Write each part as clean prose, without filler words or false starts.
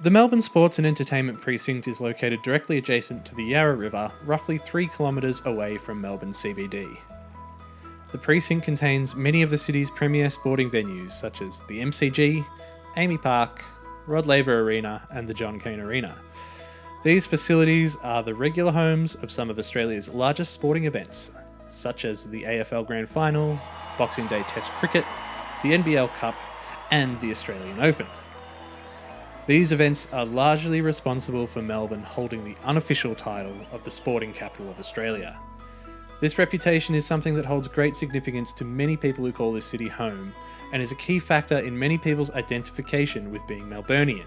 The Melbourne Sports and Entertainment Precinct is located directly adjacent to the Yarra River, roughly 3 kilometres away from Melbourne CBD. The precinct contains many of the city's premier sporting venues such as the MCG, Amy Park, Rod Laver Arena and the John Cain Arena. These facilities are the regular homes of some of Australia's largest sporting events, such as the AFL Grand Final, Boxing Day Test Cricket, the NBL Cup and the Australian Open. These events are largely responsible for Melbourne holding the unofficial title of the sporting capital of Australia. This reputation is something that holds great significance to many people who call this city home, and is a key factor in many people's identification with being Melburnian.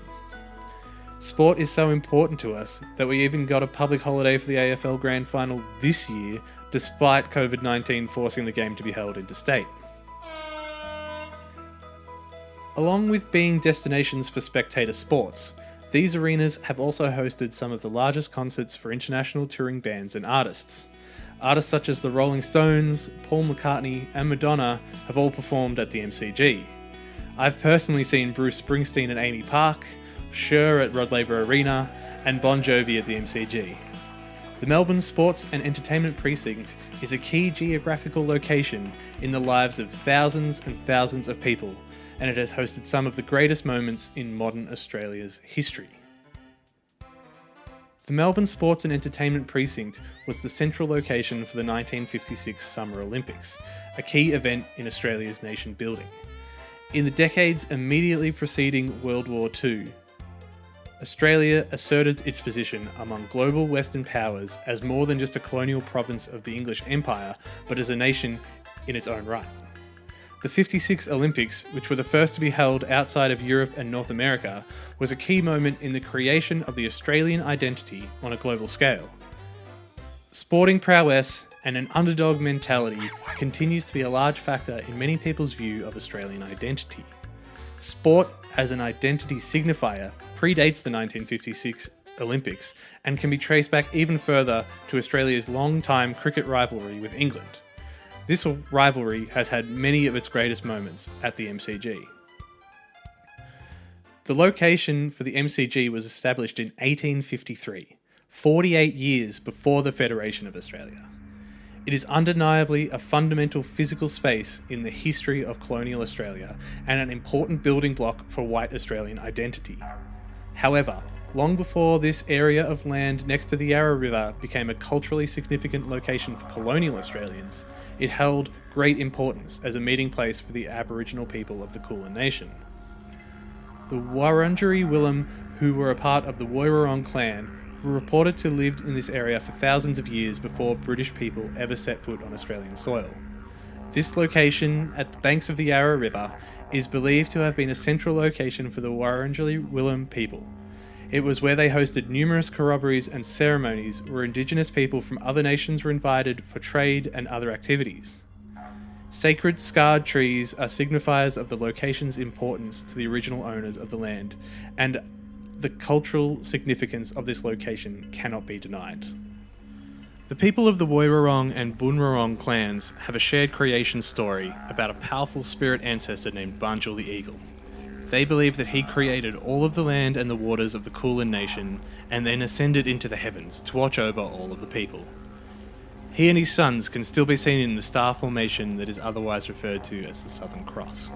Sport is so important to us that we even got a public holiday for the AFL Grand Final this year, despite COVID-19 forcing the game to be held interstate. Along with being destinations for spectator sports, these arenas have also hosted some of the largest concerts for international touring bands and artists. Artists such as the Rolling Stones, Paul McCartney and Madonna have all performed at the MCG. I've personally seen Bruce Springsteen at Amy Park, Cher at Rod Laver Arena and Bon Jovi at the MCG. The Melbourne Sports and Entertainment Precinct is a key geographical location in the lives of thousands and thousands of people, and it has hosted some of the greatest moments in modern Australia's history. The Melbourne Sports and Entertainment Precinct was the central location for the 1956 Summer Olympics, a key event in Australia's nation building. In the decades immediately preceding World War II, Australia asserted its position among global Western powers as more than just a colonial province of the English Empire, but as a nation in its own right. The 56 Olympics, which were the first to be held outside of Europe and North America, was a key moment in the creation of the Australian identity on a global scale. Sporting prowess and an underdog mentality continues to be a large factor in many people's view of Australian identity. Sport as an identity signifier predates the 1956 Olympics and can be traced back even further to Australia's long-time cricket rivalry with England. This rivalry has had many of its greatest moments at the MCG. The location for the MCG was established in 1853, 48 years before the Federation of Australia. It is undeniably a fundamental physical space in the history of colonial Australia and an important building block for white Australian identity. However, long before this area of land next to the Yarra River became a culturally significant location for colonial Australians, it held great importance as a meeting place for the Aboriginal people of the Kulin Nation. The Wurundjeri Willem, who were a part of the Woiwurrung clan, were reported to have lived in this area for thousands of years before British people ever set foot on Australian soil. This location, at the banks of the Yarra River, is believed to have been a central location for the Wurundjeri Willem people. It was where they hosted numerous corroborees and ceremonies where Indigenous people from other nations were invited for trade and other activities. Sacred scarred trees are signifiers of the location's importance to the original owners of the land, and the cultural significance of this location cannot be denied. The people of the Woiwurrung and Bunurong clans have a shared creation story about a powerful spirit ancestor named Barnjul the Eagle. They believe that he created all of the land and the waters of the Kulin Nation and then ascended into the heavens to watch over all of the people. He and his sons can still be seen in the star formation that is otherwise referred to as the Southern Cross.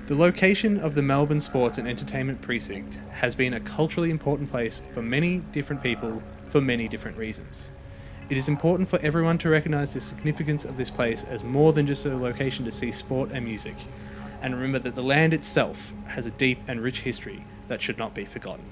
The location of the Melbourne Sports and Entertainment Precinct has been a culturally important place for many different people for many different reasons. It is important for everyone to recognise the significance of this place as more than just a location to see sport and music, and remember that the land itself has a deep and rich history that should not be forgotten.